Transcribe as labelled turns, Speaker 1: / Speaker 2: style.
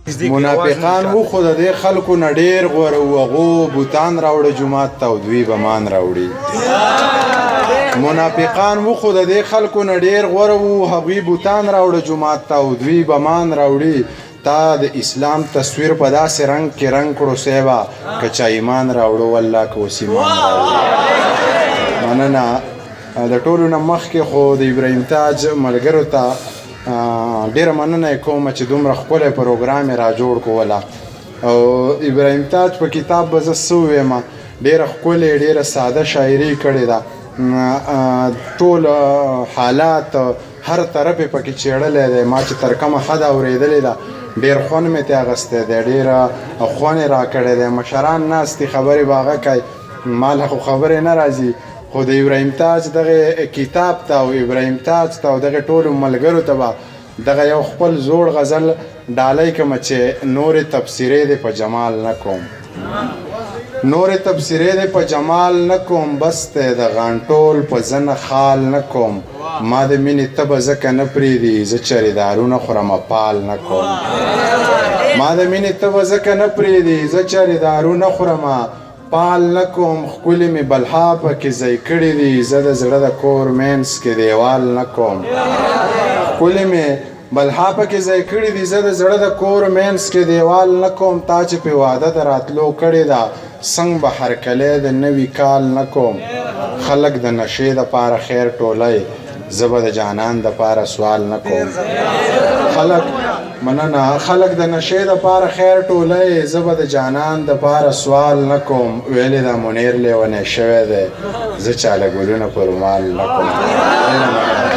Speaker 1: منافقان و خو د دې خلکو نه ډېر غوره وو هغو بوتان راوړه جومات ته او دوی بمان راوړي منافقان و خو د دې خلکو نه ډېر غوره وو هغوی بوتان راوړه جومات ته او دوی بمان راوړي تا د اسلام تصویر په داسې رنګ کې رنګ کړو صیبه که چا ایمان راوړو والله که اوس ایمان راوړي مننه د ټولو نه مخکې خو د ابراهیم تاج ملګرو ته ډیره مننه کوم چې دومره ښکلی پروګرام یې را جوړ کوله او ابراهیم تاج په کتاب به زه څه ووایم ډیره ښکلې ډیره ساده شاعري کړې ده ټول حالات هر طرف یې پکې چیړلی دی ما چې تر کومه حده اورېدلې ده ډېر خوند مې ترې اخیستی دی ډېره خوند یې راکړی دی مشران ناست دي خبرې به هغه کوي ما له خو خبرې نه راځي خو د ابراهیم تاج دغه کتاب ته او ابراهیم تاج ته او دغه ټولو ملګرو ته به دغه یو خپل زوړ غزل ډالۍ کومه چې نورې تبصرې دې په جمال نه کوم نورې تبصرې دې په جمال نه کوم بس دی د غانټول په زنه خال نه کوم ما د مینې تبه ځکه نه پرېږدي زه چرې دارونه خورمه پال نه کوم ما د مینې تبه ځکه نه پرېږدي زه چرې دارونه خورمه پال نه کوم ښکلې مې بلها پکې ځای کړي دي زه د زړه د کور مینس کې دیوال نه کوم ښکلې مې بلها پکې ځای کړي دي زه د زړه د کور مینس کې دیوال نه کوم تا چې پې واده د راتلو کړې ده څنګ به هرکلی د نوي کال نه کوم خلک د نشې دپاره خیر ټولی زه به د جانان دپاره سوال نه کوم مننه خلک د نشې دپاره خیر ټولی زه به د جانان دپاره سوال نه کوم ویلې ده منیر لیونی شوی دی زه چاله ګلونه په رومال نه کوم